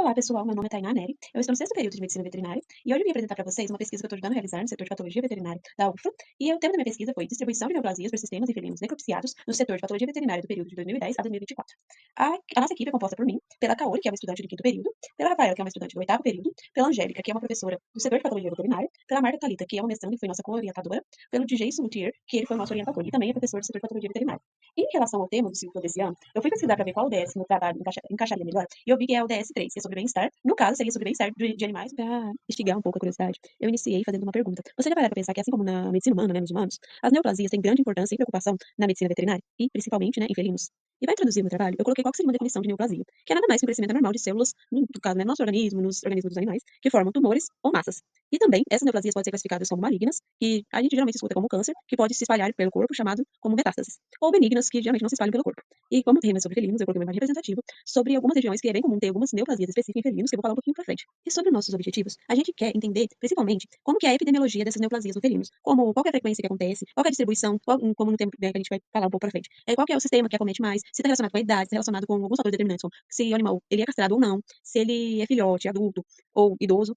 Olá, pessoal. Meu nome é Tainá Neri. Eu estou no sexto período de Medicina Veterinária e hoje eu vim apresentar para vocês uma pesquisa que eu estou ajudando a realizar no setor de Patologia Veterinária da UFRA. E o tema da minha pesquisa foi Distribuição de neoplasias por sistemas e felinos necropsiados no setor de Patologia Veterinária do período de 2010 a 2024. A nossa equipe é composta por mim, pela Kaori, que é uma estudante do quinto período, pela Rafaela, que é uma estudante do oitavo período, pela Angélica, que é uma professora do setor de Patologia Veterinária, pela Marta Thalita, que é uma mestranda e foi nossa co-orientadora, pelo DJ Luthier, que ele foi nosso orientador e também é professor do setor de Patologia Veterinária. Em relação ao tema do ciclo desse ano, eu fui pesquisar para ver qual ODS no trabalho encaixaria melhor, e eu vi que é o DS3, que é sobre bem-estar. No caso, seria sobre bem-estar de animais. Para instigar um pouco a curiosidade, eu iniciei fazendo uma pergunta. Você já parou para pensar que, assim como na medicina humana, né, nos humanos, as neoplasias têm grande importância e preocupação na medicina veterinária, e principalmente, né, em felinos? E para introduzir o meu trabalho, eu coloquei qual que seria uma definição de neoplasia, que é nada mais que um crescimento anormal de células, no caso, né, no nosso organismo, nos organismos dos animais, que formam tumores ou massas. E também, essas neoplasias podem ser classificadas como malignas, que a gente geralmente escuta como câncer, que pode se espalhar pelo corpo, chamado como metástases, ou benignas, que geralmente não se espalham pelo corpo. E como o tema é sobre felinos, eu coloquei uma imagem representativa sobre algumas regiões que é bem comum ter algumas neoplasias específicas em felinos, que eu vou falar um pouquinho pra frente. E sobre nossos objetivos, a gente quer entender, principalmente, como que é a epidemiologia dessas neoplasias no felinos, como, qual que é a frequência que acontece, qual que é a distribuição, como no tempo, né, que a gente vai falar um pouco pra frente, qual que é o sistema que acomete mais, se está relacionado com a idade, se está relacionado com alguns fatores determinantes, como se o animal ele é castrado ou não, se ele é filhote, adulto ou idoso,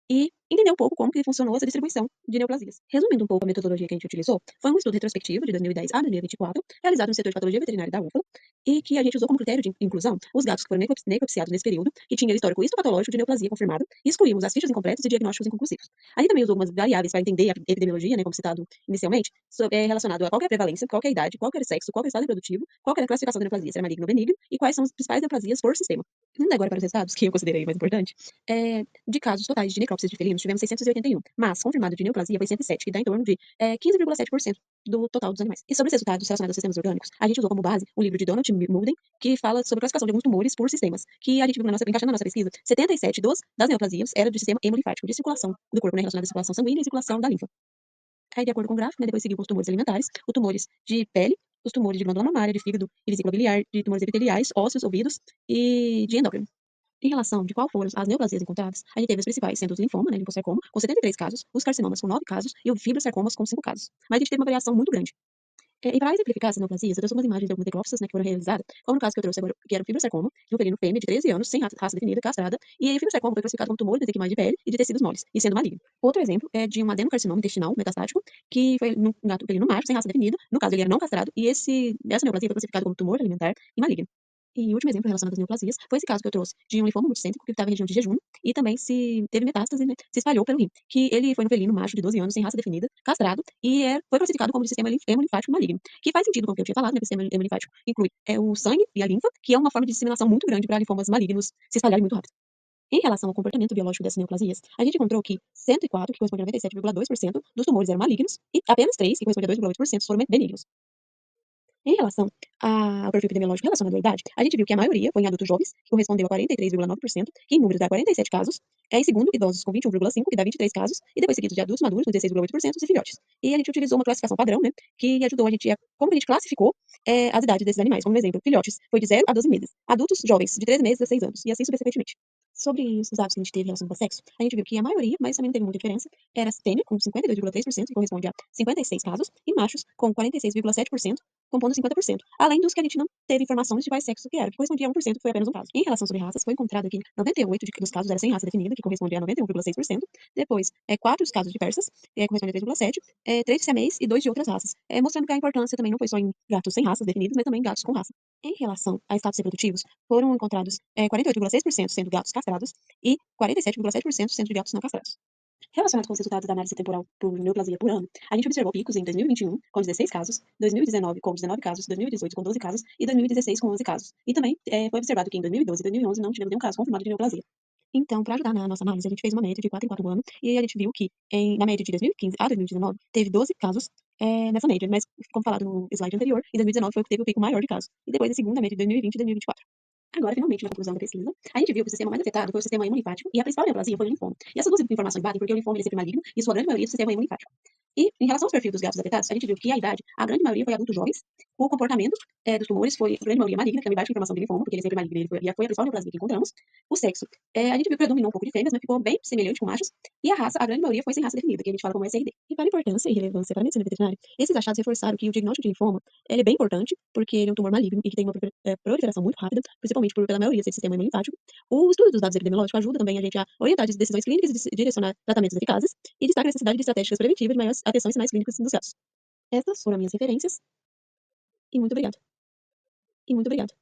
e entender um pouco como que funcionou essa distribuição de neoplasias. Resumindo um pouco a metodologia que a gente utilizou, foi um estudo retrospectivo de 2010 a 2024, realizado no setor de patologia veterinária da UFLA, e que a gente usou como critério de inclusão os gatos que foram necropsiados nesse período, que tinham histórico histopatológico de neoplasia confirmado, e excluímos as fichas incompletas e diagnósticos inconclusivos. A gente também usou algumas variáveis para entender a epidemiologia, né, como citado inicialmente, relacionado a qual que é a prevalência, qual que é a idade, qual que é o sexo, qual que é o estado reprodutivo, qual que é a classificação da neoplasia, se é maligna ou benigna, e quais são as principais neoplasias por sistema. Indo agora para os resultados, que eu considerei mais importante, de casos totais de necrópsia de felinos, tivemos 681, mas confirmado de neoplasia foi 107, que dá em torno de 15,7% do total dos animais. E sobre os resultados relacionados aos sistemas orgânicos, a gente usou como base o livro de Donald Mulden, que fala sobre a classificação de alguns tumores por sistemas, que a gente viu encaixando na nossa pesquisa, 77 das neoplasias eram do sistema hemolinfático, de circulação do corpo, né, relacionado à circulação sanguínea e circulação da linfa. Aí, de acordo com o gráfico, né, depois seguiu com os tumores alimentares, os tumores de pele, os tumores de glândula mamária, de fígado e vesícula biliar, de tumores epiteliais, ósseos, ouvidos e de endócrino. Em relação de qual foram as neoplasias encontradas, a gente teve as principais, sendo os linfoma, né, linfossarcoma, com 73 casos, os carcinomas com 9 casos e o fibrosarcomas com 5 casos. Mas a gente teve uma variação muito grande. E para exemplificar essas neoplasias, eu trouxe umas imagens de algumas necrópsias, né, que foram realizadas, como no caso que eu trouxe agora, que era o fibrosarcoma, de um felino fêmea de 13 anos, sem raça definida, castrada, e aí o fibrosarcoma foi classificado como tumor de mesequimais de pele e de tecidos moles, e sendo maligno. Outro exemplo é de um adenocarcinoma intestinal metastático, que foi num gato felino macho, sem raça definida, no caso ele era não castrado, e essa neoplasia foi classificada como tumor alimentar e maligno. E o último exemplo relacionado às neoplasias foi esse caso que eu trouxe de um linfoma multicêntrico que estava em região de jejum e também se teve metástase, né, se espalhou pelo rim, que ele foi um felino macho de 12 anos, sem raça definida, castrado, e foi classificado como de sistema hemolinfático maligno, que faz sentido com o que eu tinha falado, né, que o sistema hemolinfático inclui o sangue e a linfa, que é uma forma de disseminação muito grande para linfomas malignos se espalharem muito rápido. Em relação ao comportamento biológico dessas neoplasias, a gente encontrou que 104, que corresponde a 97,2% dos tumores eram malignos, e apenas 3, que corresponde a 2,8%, foram benignos. Em relação ao perfil epidemiológico relacionado à idade, a gente viu que a maioria foi em adultos jovens, que correspondeu a 43,9%, que em número dá 47 casos, em segundo, idosos com 21,5%, que dá 23 casos, e depois seguidos de adultos maduros, com 16,8%, e filhotes. E a gente utilizou uma classificação padrão, né, que ajudou a gente como a gente classificou as idades desses animais. Como exemplo, filhotes foi de 0 a 12 meses, adultos jovens de 3 meses a 6 anos, e assim sucessivamente. Sobre os dados que a gente teve em relação ao sexo, a gente viu que a maioria, mas também não teve muita diferença, era fêmea, com 52,3%, que corresponde a 56 casos, e machos, com 46,7%, compondo 50%, além dos que a gente não teve informações de quais sexo que era, que correspondia a 1%, que foi apenas um caso. Em relação sobre raças, foi encontrado que 98 dos casos era sem raça definida, que correspondia a 91,6%, depois 4 dos casos de persas, corresponde a 3,7%, 3 de siamês e 2 de outras raças, mostrando que a importância também não foi só em gatos sem raças definidas, mas também em gatos com raça. Em relação a estados reprodutivos, foram encontrados 48,6% sendo gatos castrados e 47,7% sendo de gatos não castrados. Relacionado com os resultados da análise temporal por neoplasia por ano, a gente observou picos em 2021, com 16 casos, 2019, com 19 casos, 2018, com 12 casos e 2016, com 11 casos. E também foi observado que em 2012 e 2011 não tivemos nenhum caso confirmado de neoplasia. Então, para ajudar na nossa análise, a gente fez uma média de 4 em 4 anos e a gente viu que, na média de 2015 a 2019, teve 12 casos nessa média, mas, como falado no slide anterior, em 2019 foi o que teve o pico maior de casos. E depois, a segunda média de 2020 e 2024. Agora, finalmente, na conclusão da pesquisa, a gente viu que o sistema mais afetado foi o sistema imunolímfago e a principal neoplasia foi o linfoma. E essas duas informações batem porque o linfoma ele é sempre maligno e sua grande maioria é do sistema imunolímfago. E, em relação aos perfis dos gatos afetados, a gente viu que a idade, a grande maioria foi adultos jovens, o comportamento dos tumores foi, a grande maioria, maligna, que é uma baixa inflamação de linfoma, porque ele é sempre maligno, foi a principal neoplasia que encontramos. O sexo, a gente viu que predominou um pouco de fêmeas, mas ficou bem semelhante com machos. E a raça, a grande maioria foi sem raça definida, que a gente fala como SRD. E para a importância e relevância para a medicina veterinária, esses achados reforçaram que o diagnóstico de linfoma ele é bem importante, porque ele é um tumor maligno e que tem uma proliferação muito rápida, principalmente pela maioria ser de sistema imunolínfático. O estudo dos dados epidemiológicos ajuda também a gente a orientar decisões clínicas e direcionar tratamentos eficazes, e destaca a necessidade de estratégias preventivas de maior atenção e sinais clínicos dos gatos. Estas foram minhas referências, e muito obrigada. E muito obrigada.